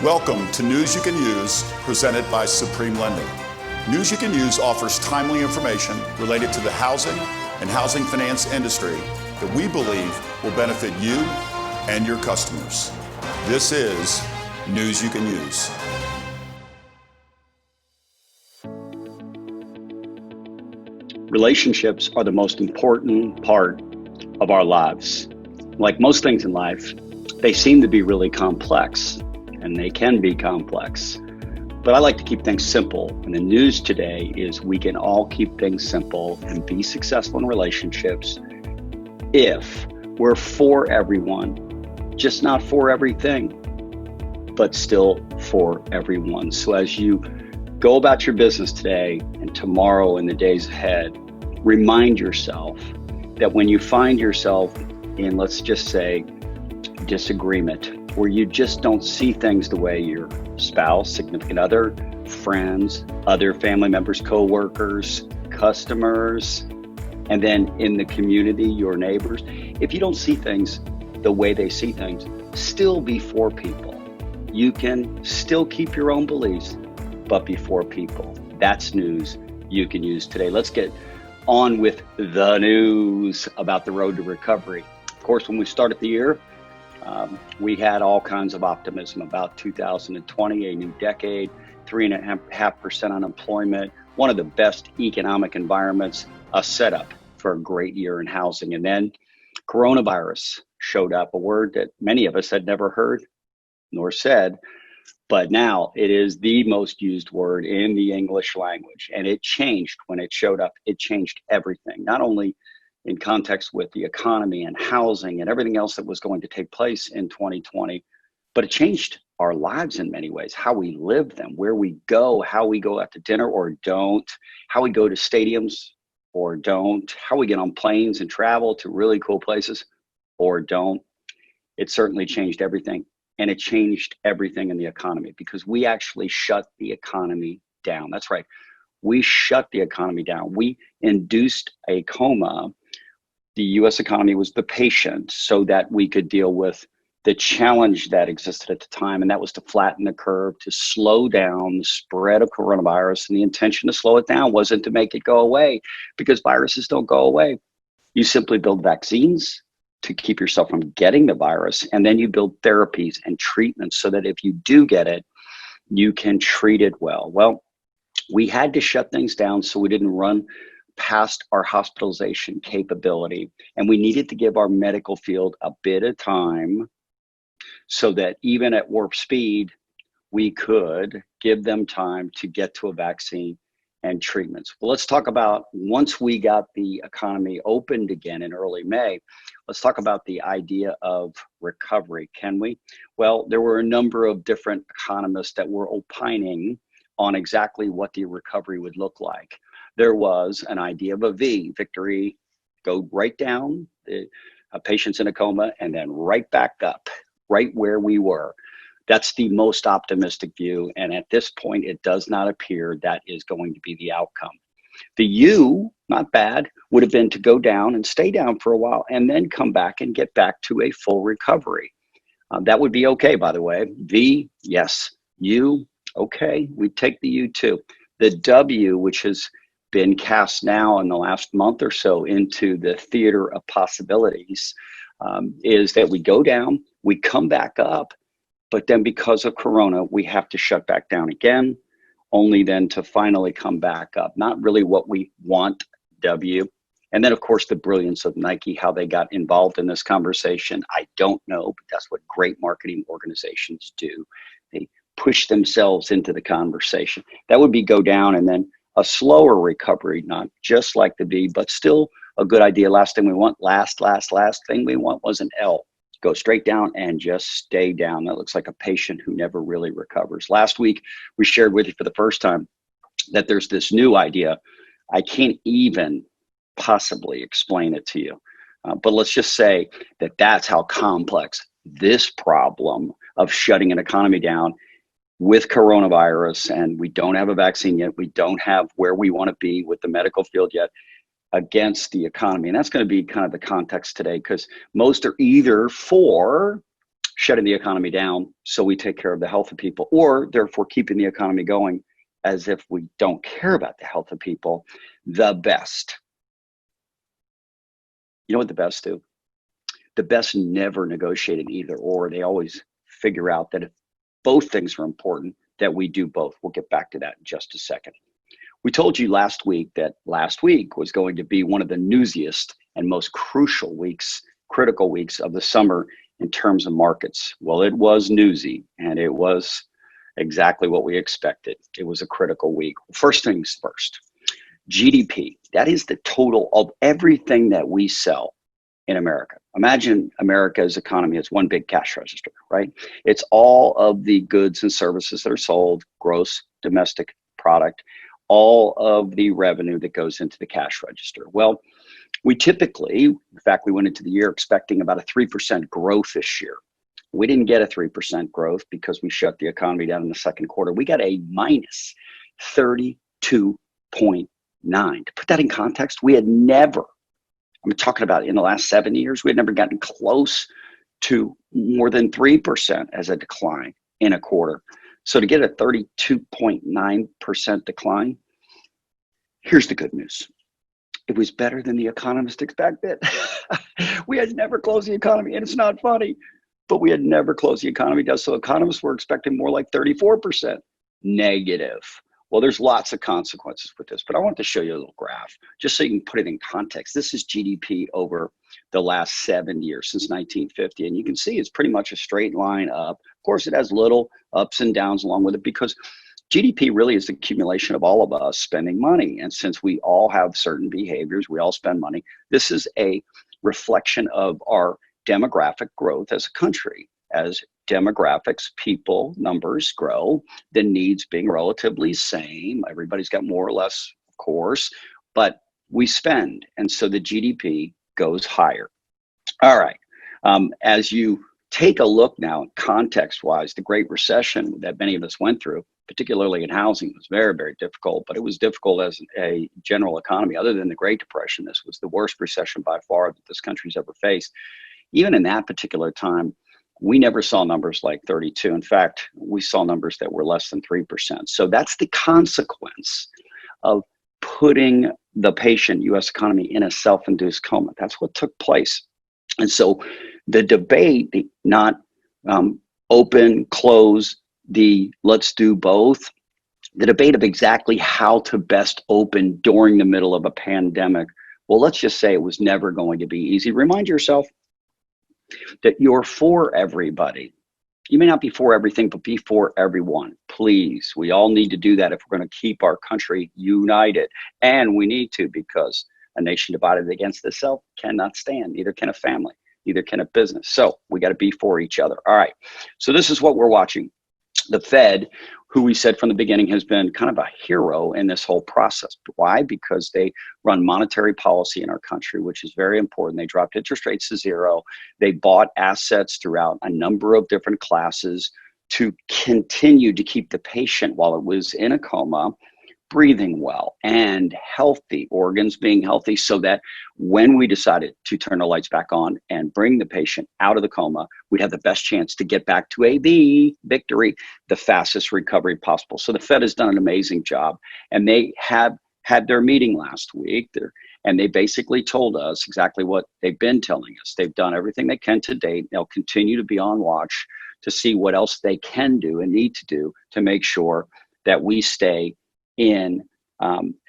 Welcome to News You Can Use, presented by Supreme Lending. News You Can Use offers timely information related to the housing and housing finance industry that we believe will benefit you and your customers. This is News You Can Use. Relationships are the most important part of our lives. Like most things in life, they seem to be really complex, and they can be complex. But I like to keep things simple, and the news today is we can all keep things simple and be successful in relationships if we're for everyone, just not for everything, but still for everyone. So as you go about your business today and tomorrow and the days ahead, remind yourself that when you find yourself in, let's just say, disagreement, where you just don't see things the way your spouse, significant other, friends, other family members, co-workers, customers, and then in the community, your neighbors, if you don't see things the way they see things, still be for people. You can still keep your own beliefs, but before people. That's news you can use today. Let's get on with the news about the road to recovery. Of course, when we started the year, we had all kinds of optimism about 2020, a new decade, 3.5% unemployment, one of the best economic environments, a setup for a great year in housing. And then coronavirus showed up, a word that many of us had never heard nor said. But now it is the most used word in the English language. And it changed when it showed up. It changed everything, not only in context with the economy and housing and everything else that was going to take place in 2020, but it changed our lives in many ways, how we live them, where we go, how we go out to dinner or don't, how we go to stadiums or don't, how we get on planes and travel to really cool places or don't. It certainly changed everything. And it changed everything in the economy because we actually shut the economy down. That's right. We shut the economy down. We induced a coma. The US economy was the patient so that we could deal with the challenge that existed at the time. And that was to flatten the curve, to slow down the spread of coronavirus. And the intention to slow it down wasn't to make it go away, because viruses don't go away. You simply build vaccines to keep yourself from getting the virus. And then you build therapies and treatments so that if you do get it, you can treat it well. Well, we had to shut things down so we didn't run past our hospitalization capability. And we needed to give our medical field a bit of time so that even at warp speed, we could give them time to get to a vaccine and treatments. Well, let's talk about once we got the economy opened again in early May, let's talk about the idea of recovery. Can we? Well, there were a number of different economists that were opining on exactly what the recovery would look like. There was an idea of a V, victory, go right down, the patients in a coma, and then right back up, right where we were. That's the most optimistic view. And at this point, it does not appear that is going to be the outcome. The U, not bad, would have been to go down and stay down for a while and then come back and get back to a full recovery. That would be okay, by the way. V, yes. U, okay, we take the U too. The W, which has been cast now in the last month or so into the theater of possibilities, is that we go down, we come back up, but then because of Corona, we have to shut back down again, only then to finally come back up. Not really what we want, W. And then, of course, the brilliance of Nike, how they got involved in this conversation, I don't know, but that's what great marketing organizations do. They push themselves into the conversation. That would be go down and then a slower recovery, not just like the V, but still a good idea. Last thing we want, last thing we want was an L. Go straight down and just stay down. That looks like a patient who never really recovers. Last week, we shared with you for the first time that there's this new idea. I can't even possibly explain it to you. But let's just say that that's how complex this problem of shutting an economy down with coronavirus, and we don't have a vaccine yet. We don't have where we want to be with the medical field yet. against the economy. And that's going to be kind of the context today, because most are either for shutting the economy down so we take care of the health of people, or therefore keeping the economy going as if we don't care about the health of people. The best. You know what the best do? The best never negotiate an either or. They always figure out that if both things are important, that we do both. We'll get back to that in just a second. We told you last week that last week was going to be one of the newsiest and most crucial weeks, critical weeks of the summer in terms of markets. Well, it was newsy, and it was exactly what we expected. It was a critical week. First things first, GDP. That is the total of everything that we sell in America. Imagine America's economy as one big cash register, right? It's all of the goods and services that are sold, gross domestic product, all of the revenue that goes into the cash register. Well, we typically, in fact, we went into the year expecting about a 3% growth this year. We didn't get a 3% growth because we shut the economy down in the second quarter. We got a minus 32.9. To put that in context, we had never, I'm talking about in the last 7 years, we had never gotten close to more than 3% as a decline in a quarter. So to get a 32.9% decline, here's the good news. It was better than the economists expected. We had never closed the economy, and it's not funny, but we had never closed the economy down. So economists were expecting more like 34% negative. Well, there's lots of consequences with this, but I want to show you a little graph just so you can put it in context. This is GDP over the last 7 years since 1950, and you can see it's pretty much a straight line up. Of course, it has little ups and downs along with it because GDP really is the accumulation of all of us spending money. And since we all have certain behaviors, we all spend money. This is a reflection of our demographic growth as a country. As demographics, people numbers grow, the needs being relatively same. Everybody's got more or less, of course, but we spend. And so the GDP goes higher. All right. As you take a look now, context-wise, the Great Recession that many of us went through, particularly in housing, was very, very difficult, but it was difficult as a general economy. Other than the Great Depression, this was the worst recession by far that this country's ever faced. Even in that particular time, we never saw numbers like 32. In fact, we saw numbers that were less than 3%. So that's the consequence of putting the patient U.S. economy in a self-induced coma. That's what took place. And so the debate, the not open, close, the let's do both, the debate of exactly how to best open during the middle of a pandemic, well, let's just say it was never going to be easy. Remind yourself that you're for everybody. You may not be for everything, but be for everyone. Please, we all need to do that if we're going to keep our country united. And we need to, because a nation divided against itself cannot stand. Neither can a family, neither can a business. So we got to be for each other. All right. So this is what we're watching. The Fed, who we said from the beginning has been kind of a hero in this whole process. Why? Because they run monetary policy in our country, which is very important. They dropped interest rates to zero. They bought assets throughout a number of different classes to continue to keep the patient while it was in a coma breathing well and healthy, organs being healthy, so that when we decided to turn the lights back on and bring the patient out of the coma, we'd have the best chance to get back to a victory, the fastest recovery possible. So the Fed has done an amazing job, and they have had their meeting last week, and they basically told us exactly what they've been telling us. They've done everything they can to date. They'll continue to be on watch to see what else they can do and need to do to make sure that we stay in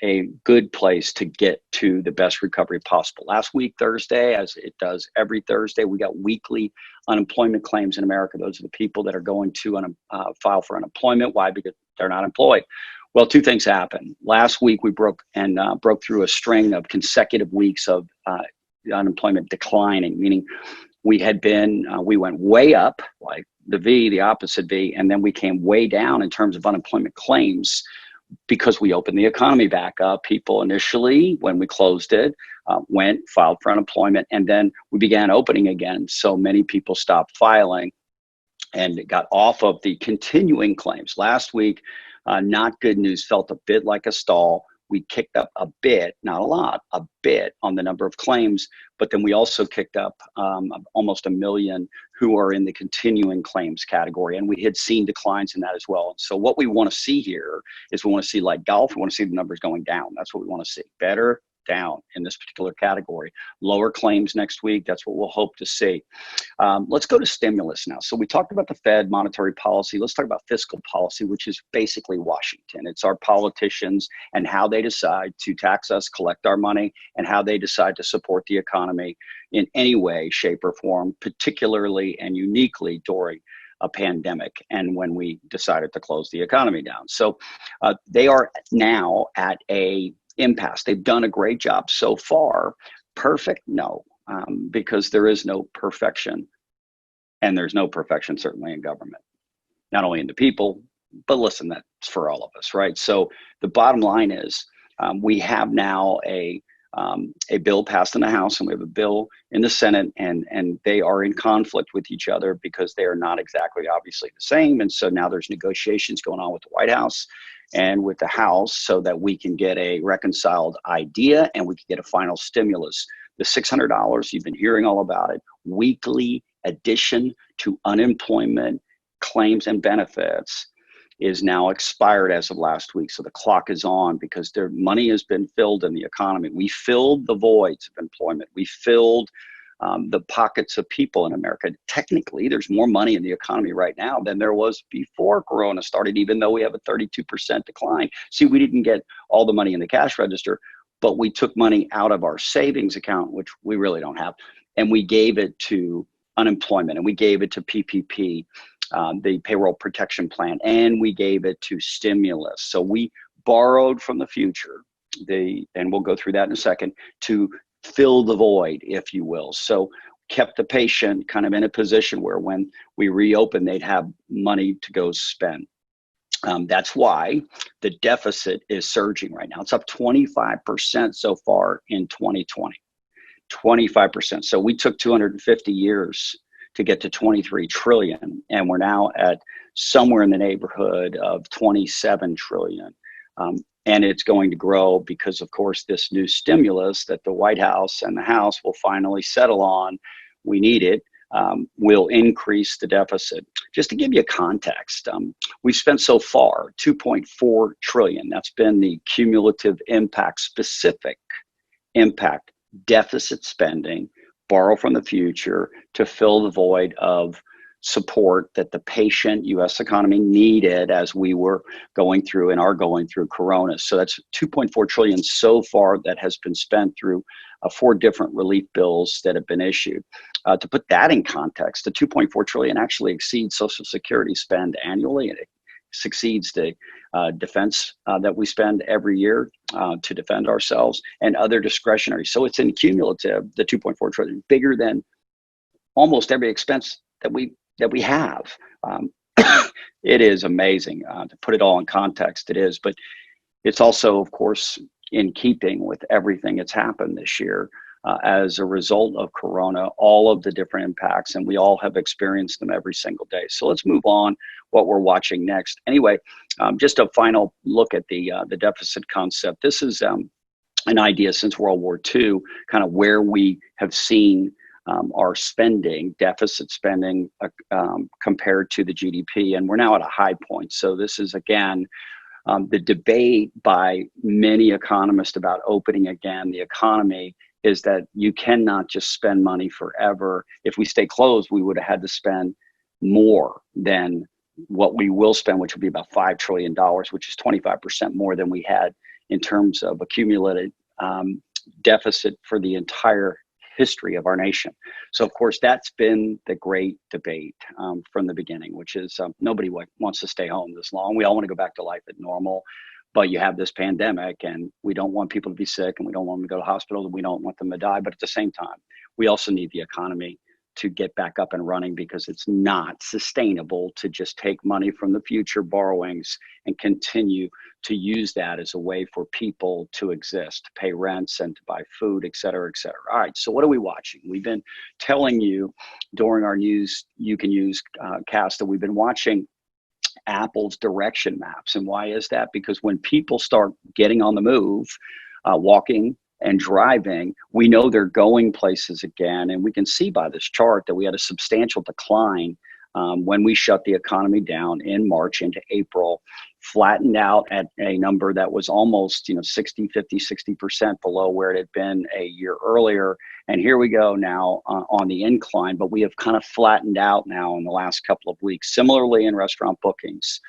a good place to get to the best recovery possible. Last week, Thursday, as it does every Thursday, we got weekly unemployment claims in America. Those are the people that are going to file for unemployment. Why? Because they're not employed. Well, two things happened. Last week, we broke through a string of consecutive weeks of unemployment declining, meaning we went way up, like the V, the opposite V, and then we came way down in terms of unemployment claims. Because we opened the economy back up, people initially, when we closed it, filed for unemployment, and then we began opening again. So many people stopped filing and got off of the continuing claims. Last week, not good news, felt a bit like a stall. we kicked up a bit, not a lot, a bit on the number of claims, but then we also kicked up almost 1 million who are in the continuing claims category. And we had seen declines in that as well. And so what we want to see here is we want to see, like golf, we want to see the numbers going down. That's what we want to see. Better down in this particular category. Lower claims next week. That's what we'll hope to see. Let's go to stimulus now. So we talked about the Fed monetary policy. Let's talk about fiscal policy, which is basically Washington. It's our politicians and how they decide to tax us, collect our money, and how they decide to support the economy in any way, shape, or form, particularly and uniquely during a pandemic and when we decided to close the economy down. So they are now at a impasse. They've done a great job so far. Perfect? No, because there is no perfection. And there's no perfection certainly in government, not only in the people, but listen, that's for all of us, right? So the bottom line is we have now a bill passed in the House and we have a bill in the Senate, and they are in conflict with each other because they are not exactly obviously the same. And so now there's negotiations going on with the White House and with the House so that we can get a reconciled idea and we can get a final stimulus. The $600, you've been hearing all about it, weekly addition to unemployment claims and benefits is now expired as of last week. So the clock is on because their money has been filled in the economy. We filled the voids of employment. We filled the pockets of people in America. Technically, there's more money in the economy right now than there was before Corona started, even though we have a 32% decline. See, we didn't get all the money in the cash register, but we took money out of our savings account, which we really don't have, and we gave it to unemployment, and we gave it to PPP, the payroll protection plan, and we gave it to stimulus. So we borrowed from the future, and we'll go through that in a second, to fill the void, if you will. So kept the patient kind of in a position where when we reopen, they'd have money to go spend. That's why the deficit is surging right now. It's up 25% so far in 2020, 25%. So we took 250 years to get to 23 trillion, and we're now at somewhere in the neighborhood of 27 trillion. And it's going to grow because, of course, this new stimulus that the White House and the House will finally settle on, we need it, will increase the deficit. Just to give you context, we've spent so far 2.4 trillion. That's been the cumulative impact, specific impact, deficit spending, borrow from the future to fill the void of support that the patient U.S. economy needed as we were going through and are going through Corona. So that's 2.4 trillion so far that has been spent through 4 different relief bills that have been issued. To put that in context, the 2.4 trillion actually exceeds Social Security spend annually, and it succeeds the defense that we spend every year to defend ourselves and other discretionary. So it's in cumulative, the 2.4 trillion, bigger than almost every expense that we have. It is amazing to put it all in context. It is, but it's also, of course, in keeping with everything that's happened this year as a result of Corona, all of the different impacts, and we all have experienced them every single day. So let's move on what we're watching next. Anyway, just a final look at the deficit concept. This is an idea since World War II, kind of where we have seen our spending, deficit spending compared to the GDP, and we're now at a high point. So this is, again, the debate by many economists about opening again the economy is that you cannot just spend money forever. If we stay closed, we would have had to spend more than what we will spend, which would be about $5 trillion, which is 25% more than we had in terms of accumulated deficit for the entire history of our nation. So, of course, that's been the great debate from the beginning, which is nobody wants to stay home this long. We all want to go back to life at normal, but you have this pandemic and we don't want people to be sick and we don't want them to go to the hospital and we don't want them to die. But at the same time, we also need the economy to get back up and running because it's not sustainable to just take money from the future borrowings and continue to use that as a way for people to exist, to pay rents and to buy food, et cetera, et cetera. All right, so what are we watching? We've been telling you during our News You Can Use cast that we've been watching Apple's direction maps. And why is that? Because when people start getting on the move, walking and driving, we know they're going places again. And we can see by this chart that we had a substantial decline when we shut the economy down in March into April, flattened out at a number that was almost 60, 50, 60% below where it had been a year earlier. And here we go now on the incline, but we have kind of flattened out now in the last couple of weeks. Similarly in restaurant bookings,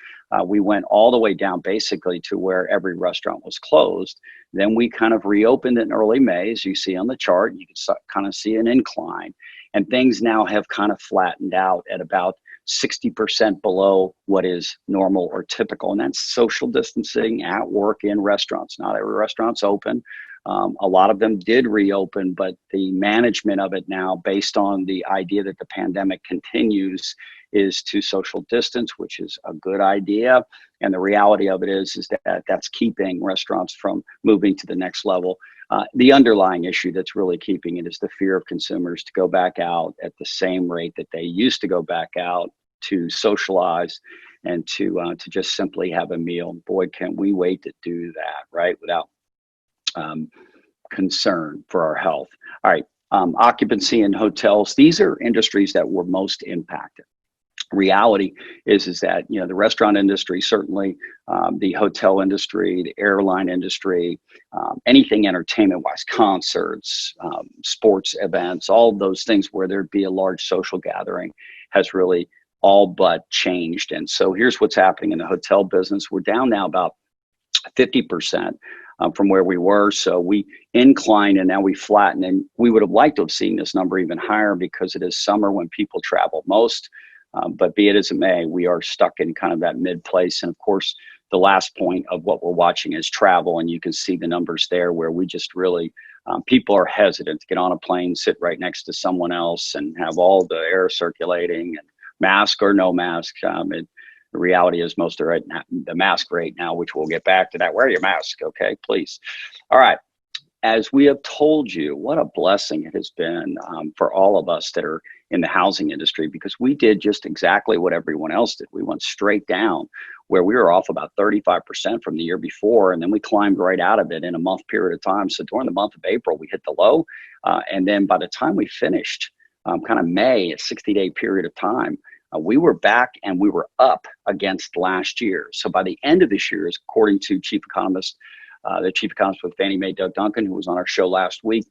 we went all the way down basically to where every restaurant was closed. Then we kind of reopened in early May, as you see on the chart. You can kind of see an incline. And things now have kind of flattened out at about 60% below what is normal or typical. And that's social distancing at work in restaurants. Not every restaurant's open. A lot of them did reopen, but the management of it now, based on the idea that the pandemic continues, is to social distance, which is a good idea. And the reality of it is that that's keeping restaurants from moving to the next level. The underlying issue that's really keeping it is the fear of consumers to go back out at the same rate that they used to go back out to socialize and to just simply have a meal. Boy, can we wait to do that, right? Without concern for our health. All right, occupancy in hotels. These are industries that were most impacted. Reality is that the restaurant industry, certainly the hotel industry, the airline industry, anything entertainment wise, concerts, sports events, all of those things where there'd be a large social gathering has really all but changed. And so here's what's happening in the hotel business. We're down now about 50% from where we were. So we incline and now we flatten, and we would have liked to have seen this number even higher because it is summer when people travel most. But be it as it may, we are stuck in kind of that mid place. And of course, the last point of what we're watching is travel. And you can see the numbers there where we just really, people are hesitant to get on a plane, sit right next to someone else and have all the air circulating, and mask or no mask. The reality is most are at the mask rate now, which we'll get back to that. Wear your mask, okay, please. All right. As we have told you, what a blessing it has been for all of us that are in the housing industry, because we did just exactly what everyone else did. We went straight down where we were off about 35% from the year before, and then we climbed right out of it in a month period of time. So during the month of April, we hit the low. And then by the time we finished kind of May, a 60-day period of time, we were back and we were up against last year. So by the end of this year, according to the chief economist with Fannie Mae, Doug Duncan, who was on our show last week,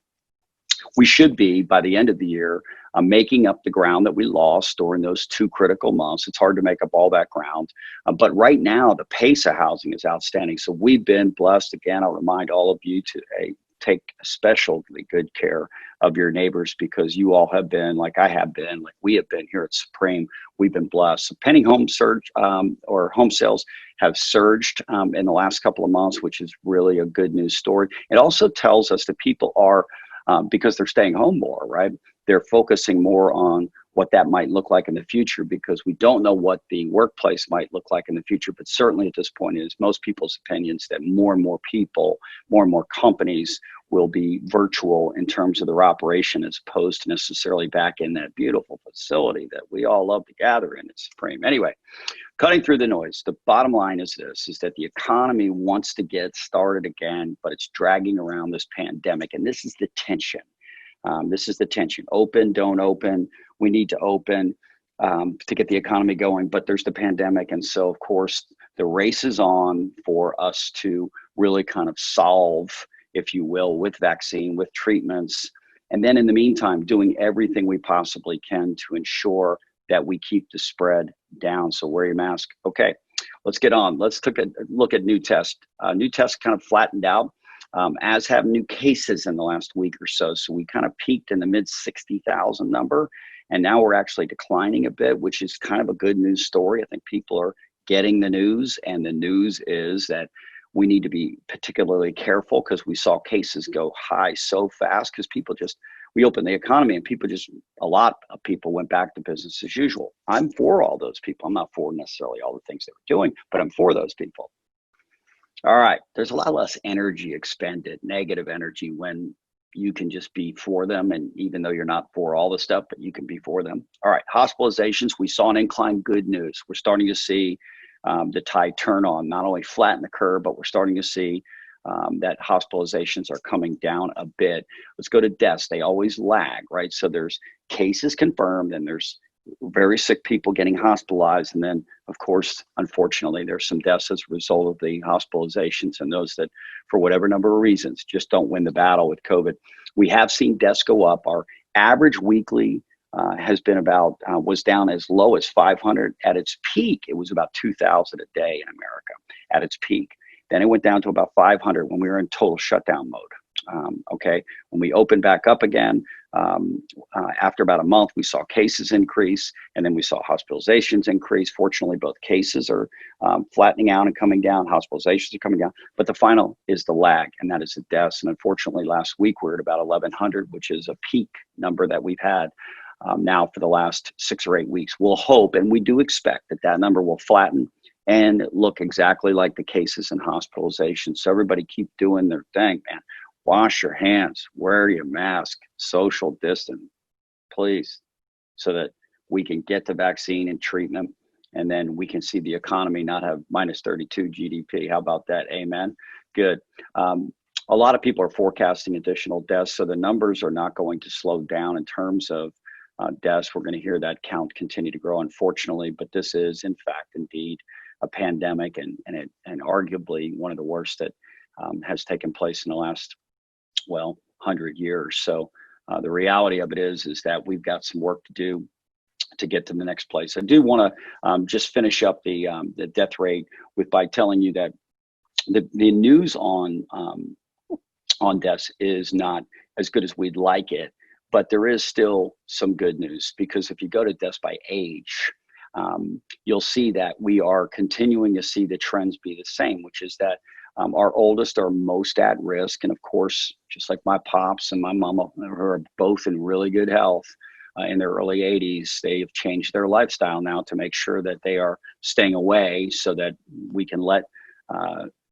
we should be, by the end of the year, making up the ground that we lost during those two critical months. It's hard to make up all that ground. But right now, the pace of housing is outstanding. So we've been blessed. Again, I'll remind all of you to take especially good care of your neighbors, because you all have been, like I have been, like we have been here at Supreme, we've been blessed. So pending home surge or home sales have surged in the last couple of months, which is really a good news story. It also tells us that people are, because they're staying home more, right? They're focusing more on what that might look like in the future, because we don't know what the workplace might look like in the future. But certainly at this point, it is most people's opinions that more and more people, more and more companies will be virtual in terms of their operation, as opposed to necessarily back in that beautiful facility that we all love to gather in at Supreme. Anyway, cutting through the noise, the bottom line is this, is that the economy wants to get started again, but it's dragging around this pandemic. And this is the tension. This is the tension. Open, don't open. We need to open to get the economy going, but there's the pandemic. And so, of course, the race is on for us to really kind of solve, if you will, with vaccine, with treatments. And then in the meantime, doing everything we possibly can to ensure that we keep the spread down. So wear your mask. Okay, let's get on. Let's take a look at new tests. New tests kind of flattened out, as have new cases in the last week or so. So we kind of peaked in the mid 60,000 number, and now we're actually declining a bit, which is kind of a good news story. I think people are getting the news, and the news is that we need to be particularly careful, because we saw cases go high so fast because people just, we opened the economy and people just, a lot of people went back to business as usual. I'm for all those people. I'm not for necessarily all the things they were doing, but I'm for those people. All right, there's a lot less energy expended, negative energy, when you can just be for them. And even though you're not for all the stuff, but you can be for them. All right, hospitalizations, we saw an incline. Good news. We're starting to see the tide turn on, not only flatten the curve, but we're starting to see that hospitalizations are coming down a bit. Let's go to deaths. They always lag, right? So there's cases confirmed, and there's very sick people getting hospitalized. And then, of course, unfortunately, there's some deaths as a result of the hospitalizations and those that, for whatever number of reasons, just don't win the battle with COVID. We have seen deaths go up. Our average weekly has been was down as low as 500. At its peak, it was about 2,000 a day in America at its peak. Then it went down to about 500 when we were in total shutdown mode. Okay, when we opened back up again, after about a month, we saw cases increase, and then we saw hospitalizations increase. Fortunately, both cases are flattening out and coming down. Hospitalizations are coming down. But the final is the lag, and that is the deaths. And unfortunately, last week we're at about 1,100, which is a peak number that we've had now for the last 6 or 8 weeks. We'll hope, and we do expect that number will flatten and look exactly like the cases and hospitalizations. So everybody keep doing their thing, man. Wash your hands, wear your mask, social distance, please, so that we can get the vaccine and treatment, and then we can see the economy not have minus 32 GDP. How about that? Amen. Good. A lot of people are forecasting additional deaths, so the numbers are not going to slow down in terms of deaths. We're going to hear that count continue to grow, unfortunately, but this is, in fact, indeed, a pandemic, and arguably one of the worst that has taken place in the last 100 years. So the reality of it is that we've got some work to do to get to the next place. I do want to just finish up the death rate by telling you that the news on deaths is not as good as we'd like it, but there is still some good news, because if you go to deaths by age, you'll see that we are continuing to see the trends be the same, which is that our oldest are most at risk. And of course, just like my pops and my mama, who are both in really good health in their early 80s, they've changed their lifestyle now to make sure that they are staying away, so that we can let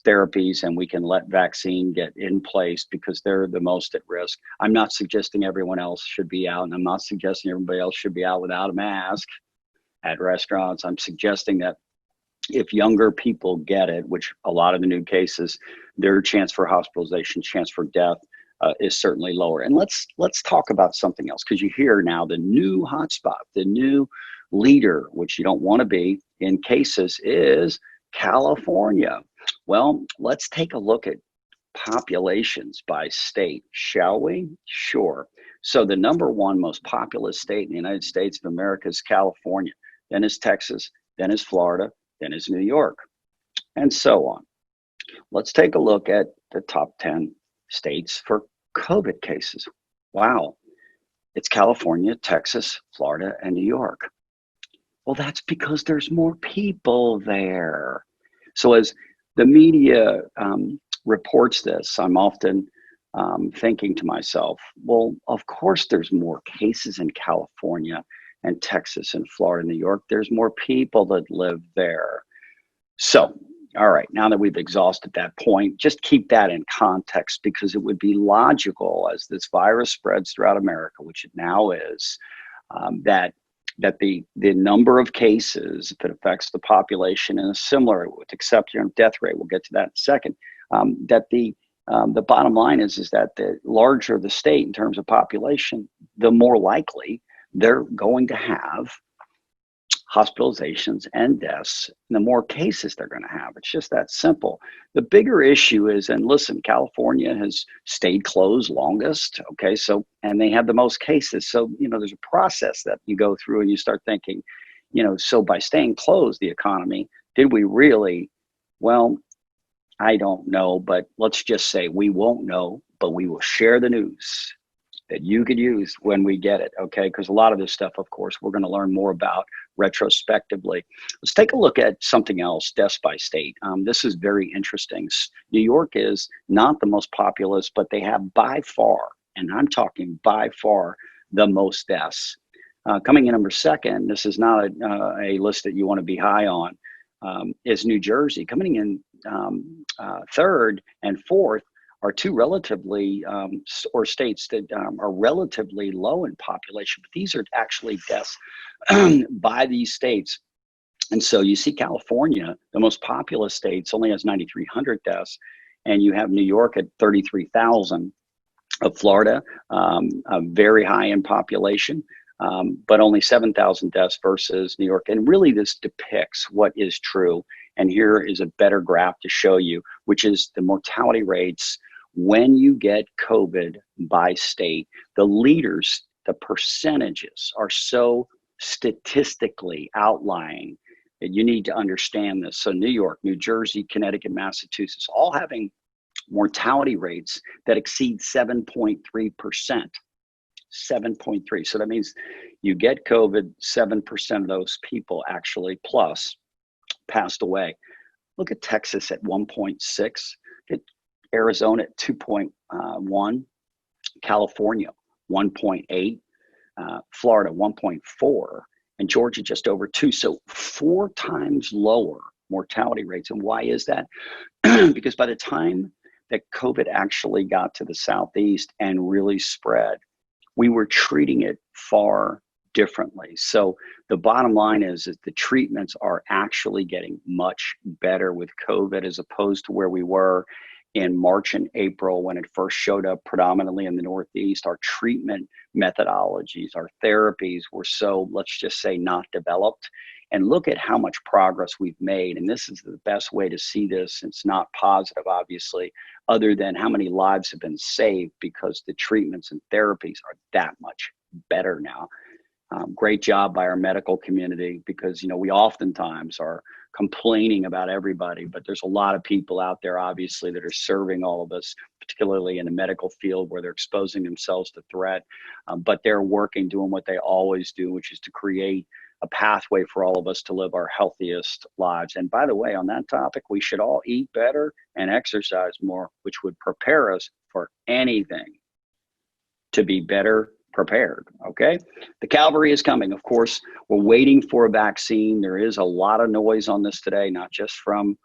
therapies and we can let vaccine get in place, because they're the most at risk. I'm not suggesting everyone else should be out, and I'm not suggesting everybody else should be out without a mask at restaurants. I'm suggesting that if younger people get it, which a lot of the new cases, their chance for hospitalization, chance for death is certainly lower. And let's talk about something else, because you hear now the new hotspot, the new leader, which you don't want to be in cases, is California. Well, let's take a look at populations by state, shall we? Sure. So the number one most populous state in the United States of America is California. Then is Texas, then is Florida, then is New York, and so on. Let's take a look at the top 10 states for COVID cases. Wow, it's California, Texas, Florida, and New York. Well, that's because there's more people there. So as the media reports this, I'm often thinking to myself, well, of course there's more cases in California and Texas and Florida, New York. There's more people that live there. So, all right, now that we've exhausted that point, just keep that in context, because it would be logical, as this virus spreads throughout America, which it now is, that the number of cases, if it affects the population in a similar, except death rate, we'll get to that in a second, that the bottom line is that the larger the state in terms of population, the more likely they're going to have hospitalizations and deaths, and the more cases they're going to have. It's just that simple. The bigger issue is, and listen, California has stayed closed longest, okay, so, and they have the most cases. So, there's a process that you go through, and you start thinking, so by staying closed, the economy, did we really? Well, I don't know, but let's just say we won't know, but we will share the news that you could use when we get it, okay? Because a lot of this stuff, of course, we're going to learn more about retrospectively. Let's take a look at something else, deaths by state. This is very interesting. New York is not the most populous, but they have by far, and I'm talking by far, the most deaths. Coming in number second, this is not a list that you want to be high on, is New Jersey. Coming in third and fourth are two relatively, or states that are relatively low in population, but these are actually deaths by these states. And so you see California, the most populous states, only has 9,300 deaths, and you have New York at 33,000. Of Florida, very high in population, but only 7,000 deaths versus New York. And really, this depicts what is true. And here is a better graph to show you, which is the mortality rates when you get COVID by state. The leaders, the percentages are so statistically outlying that you need to understand this. So New York, New Jersey, Connecticut, Massachusetts, all having mortality rates that exceed 7.3%. 7.3. So that means you get COVID, 7% of those people actually plus passed away. Look at Texas at 1.6, at Arizona at 2.1, California 1.8, Florida 1.4, and Georgia just over 2. So 4 times lower mortality rates. And why is that? Because by the time that COVID actually got to the Southeast and really spread, we were treating it far differently. So the bottom line is that the treatments are actually getting much better with COVID as opposed to where we were in March and April when it first showed up predominantly in the Northeast. Our treatment methodologies, our therapies were so, let's just say, not developed. And look at how much progress we've made. And this is the best way to see this. It's not positive, obviously, other than how many lives have been saved because the treatments and therapies are that much better now. Great job by our medical community because, you know, we oftentimes are complaining about everybody, but there's a lot of people out there, obviously, that are serving all of us, particularly in the medical field where they're exposing themselves to threat. But they're working, doing what they always do, which is to create a pathway for all of us to live our healthiest lives. And by the way, on that topic, we should all eat better and exercise more, which would prepare us for anything to be better prepared. Okay. The cavalry is coming. Of course, we're waiting for a vaccine. There is a lot of noise on this today, not just from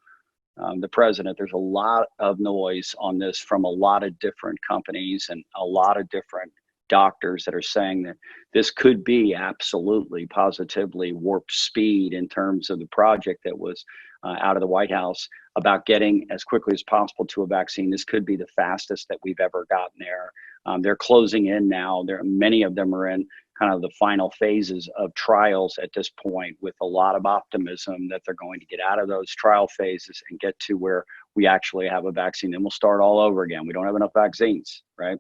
the president. There's a lot of noise on this from a lot of different companies and a lot of different doctors that are saying that this could be absolutely, positively warp speed in terms of the project that was out of the White House about getting as quickly as possible to a vaccine. This could be the fastest that we've ever gotten there. They're closing in now. Many of them are in kind of the final phases of trials at this point with a lot of optimism that they're going to get out of those trial phases and get to where we actually have a vaccine. Then we'll start all over again. We don't have enough vaccines, right?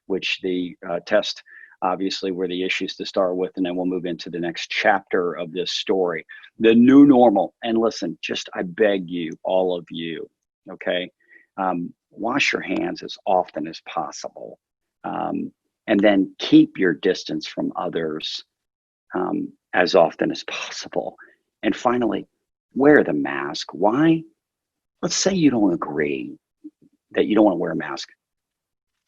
Which the test obviously were the issues to start with, and then we'll move into the next chapter of this story, the new normal. And listen, just I beg you, all of you, okay, wash your hands as often as possible, and then keep your distance from others as often as possible. And finally, wear the mask. Why? Let's say you don't agree that you don't want to wear a mask.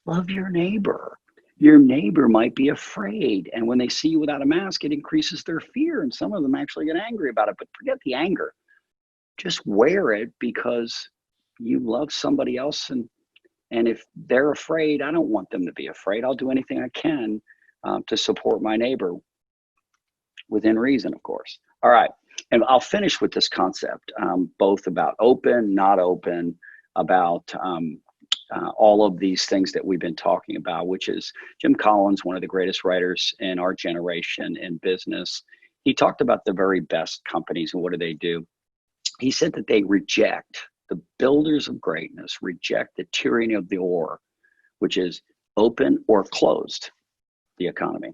Love your neighbor. Your neighbor might be afraid. And when they see you without a mask, it increases their fear. And some of them actually get angry about it. But forget the anger. Just wear it because you love somebody else. And if they're afraid, I don't want them to be afraid. I'll do anything I can to support my neighbor within reason, of course. All right. And I'll finish with this concept, both about open, not open, about all of these things that we've been talking about, which is Jim Collins, one of the greatest writers in our generation in business. He talked about the very best companies and what do. He said that they reject, the builders of greatness reject the tyranny of the or, which is open or closed the economy.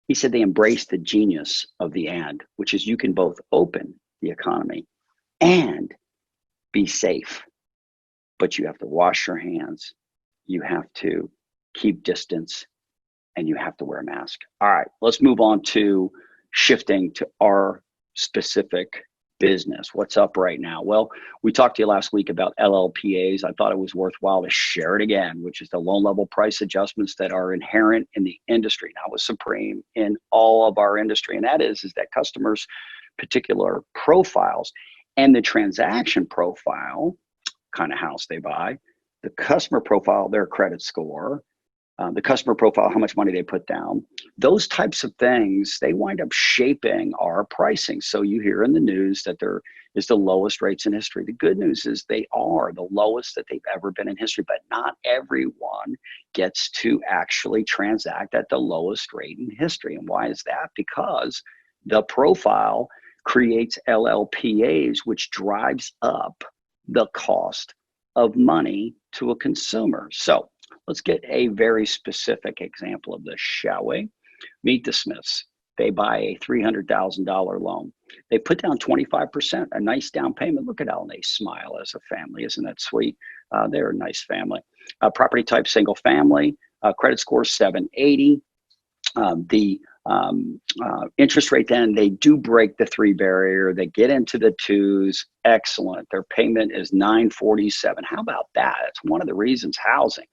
He said they embrace the genius of the and, which is you can both open the economy and be safe. But you have to wash your hands, you have to keep distance, and you have to wear a mask. All right, let's move on to shifting to our specific business. What's up right now? Well, we talked to you last week about LLPAs. I thought it was worthwhile to share it again, which is the loan level price adjustments that are inherent in the industry, not with Supreme, in all of our industry. And that is that customers' particular profiles and the transaction profile, kind of house they buy, the customer profile, their credit score, the customer profile, how much money they put down. Those types of things, they wind up shaping our pricing. So you hear in the news that there is the lowest rates in history. The good news is they are the lowest that they've ever been in history, but not everyone gets to actually transact at the lowest rate in history. And why is that? Because the profile creates LLPAs, which drives up the cost of money to a consumer. So let's get a very specific example of this, shall we? Meet the Smiths. They buy a $300,000 loan. They put down 25%, a nice down payment. Look at how they smile as a family. Isn't that sweet? They're a nice family. Property type, single family. Credit score 780. The interest rate, then they do break the 3 barrier. They get into the 2s. Excellent. Their payment is $947. How about that? It's one of the reasons housing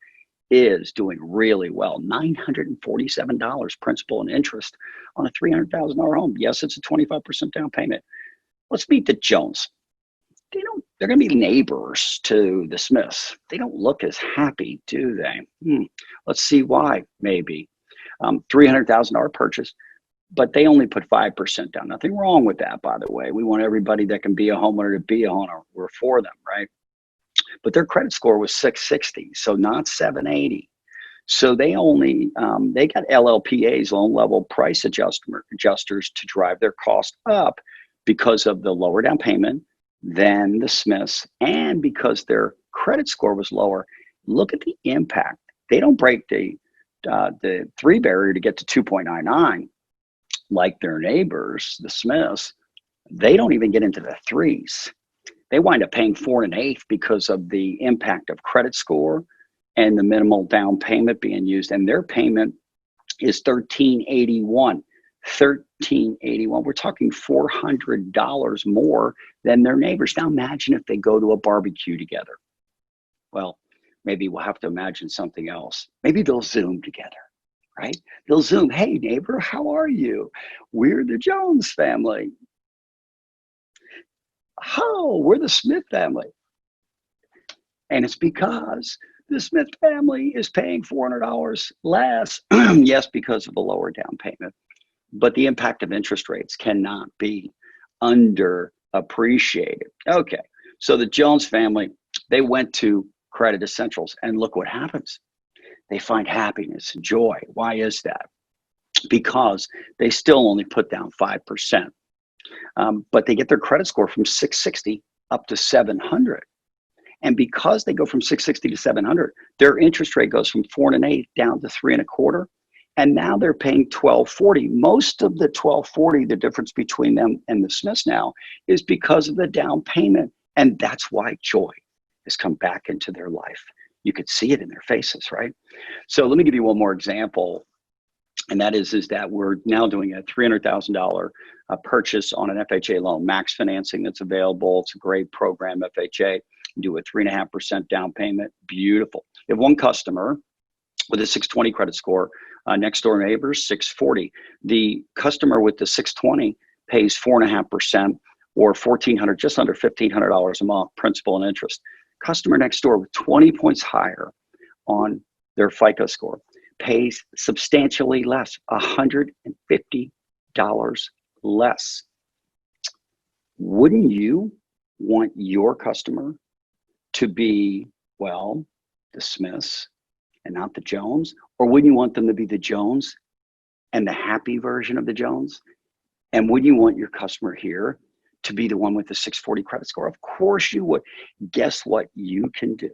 is doing really well. $947 principal and interest on a $300,000 home. Yes, it's a 25% down payment. Let's meet the Jones. They're going to be neighbors to the Smiths. They don't look as happy, do they? Let's see why, maybe. $300,000 purchase, but they only put 5% down. Nothing wrong with that, by the way. We want everybody that can be a homeowner to be a homeowner. We're for them, right? But their credit score was 660, so not 780. So they only, they got LLPAs, loan level price adjusters, to drive their cost up because of the lower down payment than the Smiths, and because their credit score was lower. Look at the impact. They don't break the 3 barrier to get to 2.99 like their neighbors, the Smiths. They don't even get into the 3s. They wind up paying 4 1/8 because of the impact of credit score and the minimal down payment being used. And their payment is $1,381. $1,381. We're talking $400 more than their neighbors. Now imagine if they go to a barbecue together. Well, maybe we'll have to imagine something else. Maybe they'll Zoom together, right? They'll Zoom. Hey, neighbor, how are you? We're the Jones family. Oh, we're the Smith family. And it's because the Smith family is paying $400 less. Yes, because of the lower down payment. But the impact of interest rates cannot be underappreciated. Okay, so the Jones family, they went to Credit Essentials, and look what happens. They find happiness and joy. Why is that? Because they still only put down 5%. But they get their credit score from 660 up to 700. And because they go from 660 to 700, their interest rate goes from 4 1/8 down to 3 1/4. And now they're paying $1,240. Most of the $1,240, the difference between them and the Smiths now, is because of the down payment. And that's why joy has come back into their life. You could see it in their faces, right? So let me give you one more example. And that is that we're now doing a $300,000 purchase on an FHA loan, max financing that's available. It's a great program, FHA. Do a 3.5% down payment. Beautiful. You have one customer with a 620 credit score, next door neighbors, 640. The customer with the 620 pays 4.5% or $1,400, just under $1,500 a month, principal and interest. Customer next door with 20 points higher on their FICO score pays substantially less, $150 less. Wouldn't you want your customer to be, well, the Smiths and not the Jones? Or wouldn't you want them to be the Jones and the happy version of the Jones? And wouldn't you want your customer here to be the one with the 640 credit score? Of course you would. Guess what you can do?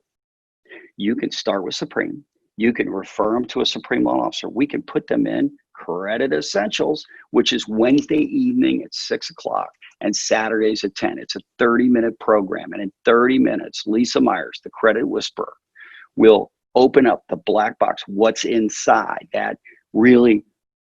You can start with Supreme. You can refer them to a Supreme loan officer. We can put them in Credit Essentials, which is Wednesday evening at 6 o'clock and Saturdays at 10. It's a 30-minute program. And in 30 minutes, Lisa Myers, the credit whisperer, will open up the black box, what's inside that really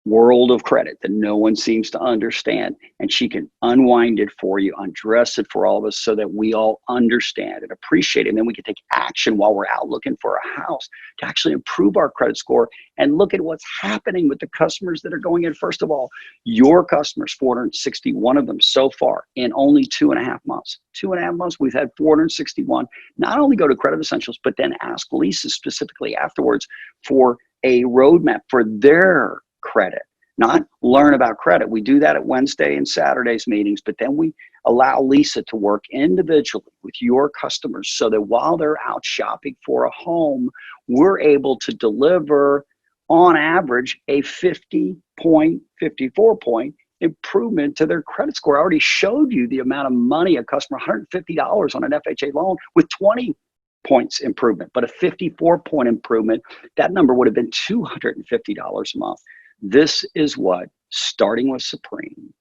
world of credit that no one seems to understand. And she can unwind it for you, undress it for all of us so that we all understand and appreciate it. And then we can take action while we're out looking for a house to actually improve our credit score and look at what's happening with the customers that are going in. First of all, your customers, 461 of them so far in only 2.5 months. 2.5 months, we've had 461 not only go to Credit Essentials, but then ask Lisa specifically afterwards for a roadmap for their credit, not learn about credit. We do that at Wednesday and Saturday's meetings, but then we allow Lisa to work individually with your customers so that while they're out shopping for a home, we're able to deliver on average a 50 point, 54 point improvement to their credit score. I already showed you the amount of money a customer, $150 on an FHA loan with 20 points improvement, but a 54 point improvement, that number would have been $250 a month. This is what starting with Supreme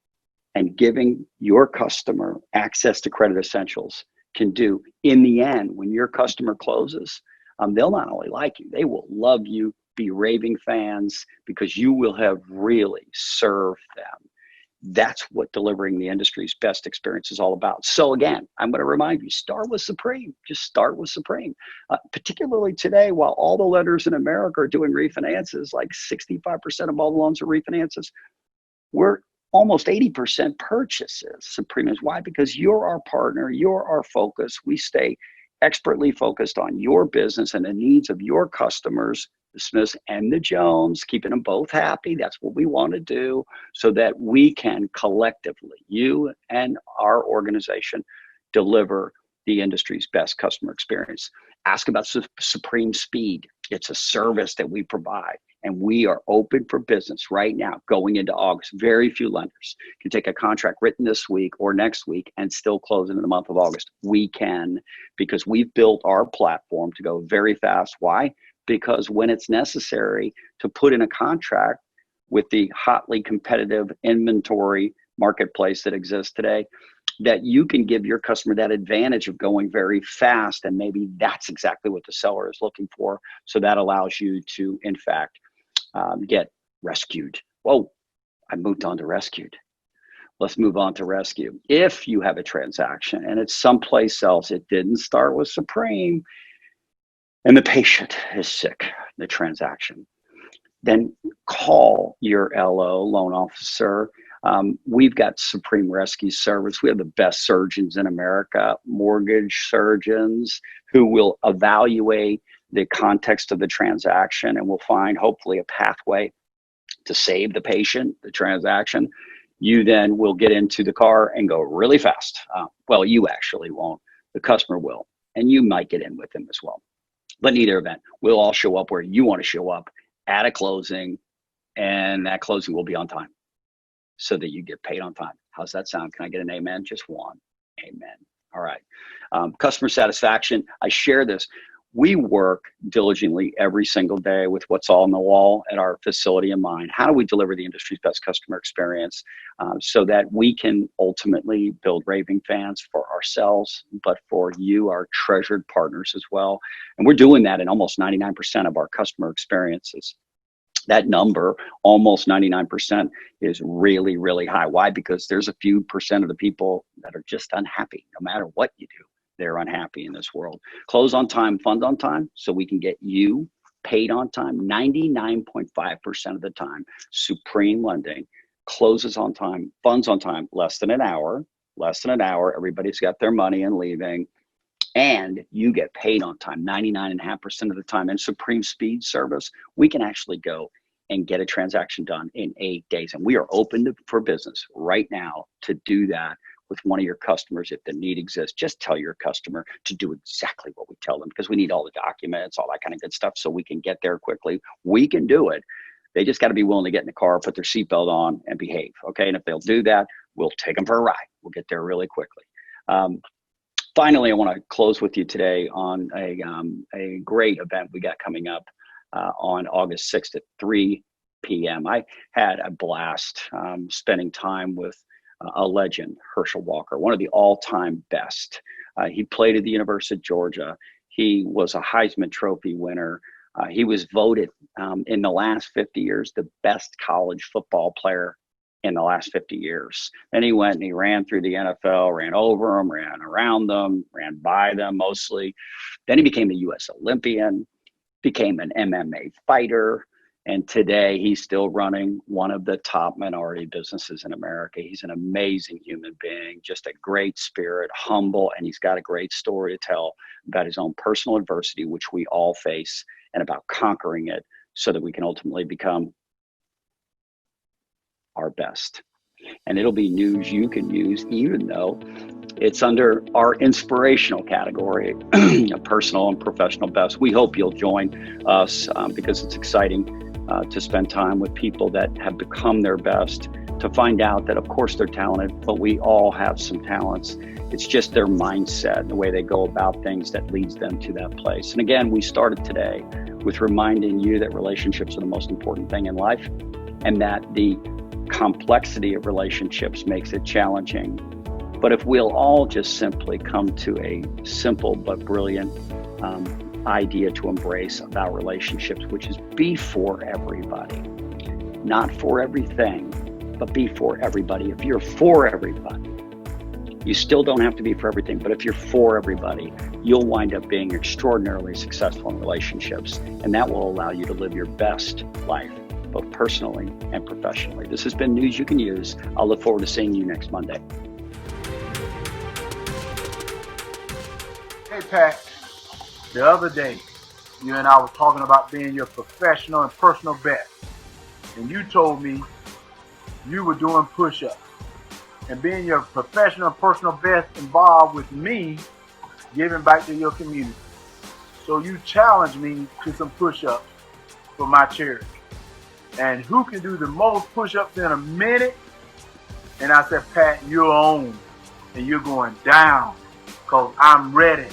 and giving your customer access to credit essentials can do. In the end, when your customer closes, they'll not only like you, they will love you, be raving fans, because you will have really served them. That's what delivering the industry's best experience is all about. So again, I'm going to remind you, start with Supreme. Just start with Supreme. Particularly today, while all the lenders in America are doing refinances, like 65% of all the loans are refinances, we're almost 80% purchases. Supreme is why? Because you're our partner, you're our focus. We stay expertly focused on your business and the needs of your customers, the Smiths and the Jones, keeping them both happy. That's what we want to do so that we can collectively, you and our organization, deliver the industry's best customer experience. Ask about Supreme Speed. It's a service that we provide, and we are open for business right now going into August. Very few lenders can take a contract written this week or next week and still close it in the month of August. We can, because we've built our platform to go very fast. Why? Because when it's necessary to put in a contract with the hotly competitive inventory marketplace that exists today, that you can give your customer that advantage of going very fast. And maybe that's exactly what the seller is looking for. So that allows you to, in fact, get rescued. Whoa, I moved on to rescued. Let's move on to rescue. If you have a transaction and it's someplace else, it didn't start with Supreme, and the patient is sick, the transaction, then call your LO, loan officer. We've got Supreme Rescue Service. We have the best surgeons in America, mortgage surgeons who will evaluate the context of the transaction and will find hopefully a pathway to save the patient, the transaction. You then will get into the car and go really fast. Well, you actually won't. The customer will, and you might get in with them as well. But in either event, we'll all show up where you want to show up at a closing, and that closing will be on time so that you get paid on time. How's that sound? Can I get an amen? Just one. Amen. All right. Customer satisfaction. I share this. We work diligently every single day with what's on the wall at our facility in mind. How do we deliver the industry's best customer experience so that we can ultimately build raving fans for ourselves, but for you, our treasured partners as well. And we're doing that in almost 99% of our customer experiences. That number, almost 99%, is really, really high. Why? Because there's a few percent of the people that are just unhappy no matter what you do. They're unhappy in this world. Close on time, fund on time, so we can get you paid on time. 99.5% of the time, Supreme Lending closes on time, funds on time, less than an hour. Everybody's got their money and leaving, and you get paid on time 99.5% of the time. And Supreme Speed Service, we can actually go and get a transaction done in 8 days. And we are open for business right now to do that with one of your customers if the need exists. Just tell your customer to do exactly what we tell them, because we need all the documents, all that kind of good stuff, so we can get there quickly. We can do it. They just got to be willing to get in the car, put their seatbelt on, and behave. Okay, and if they'll do that, we'll take them for a ride. We'll get there really quickly. Finally, I want to close with you today on a great event we got coming up on August 6th at 3 p.m. I had a blast spending time with a legend, Herschel Walker, one of the all-time best. He played at the University of Georgia. He was a Heisman Trophy winner. He was voted in the last 50 years the best college football player in the last 50 years. Then he went and he ran through the NFL, ran over them, ran around them, ran by them mostly. Then he became a U.S. Olympian, became an MMA fighter. And today he's still running one of the top minority businesses in America. He's an amazing human being, just a great spirit, humble, and he's got a great story to tell about his own personal adversity, which we all face, and about conquering it so that we can ultimately become our best. And it'll be news you can use, even though it's under our inspirational category, personal and professional best. We hope you'll join us because it's exciting to spend time with people that have become their best, to find out that, of course, they're talented, but we all have some talents. It's just their mindset and the way they go about things that leads them to that place. And again, we started today with reminding you that relationships are the most important thing in life, and that the complexity of relationships makes it challenging. But if we'll all just simply come to a simple but brilliant idea to embrace about relationships, which is be for everybody, not for everything, but be for everybody. If you're for everybody, you still don't have to be for everything, but if you're for everybody, you'll wind up being extraordinarily successful in relationships, and that will allow you to live your best life, both personally and professionally. This has been News You Can Use. I'll look forward to seeing you next Monday. Hey, Pat, the other day, you and I were talking about being your professional and personal best, and you told me you were doing push-ups. And being your professional and personal best involved with me giving back to your community. So you challenged me to some push-ups for my charity. And who can do the most push-ups in a minute? And I said, Pat, you're on. And you're going down because I'm ready.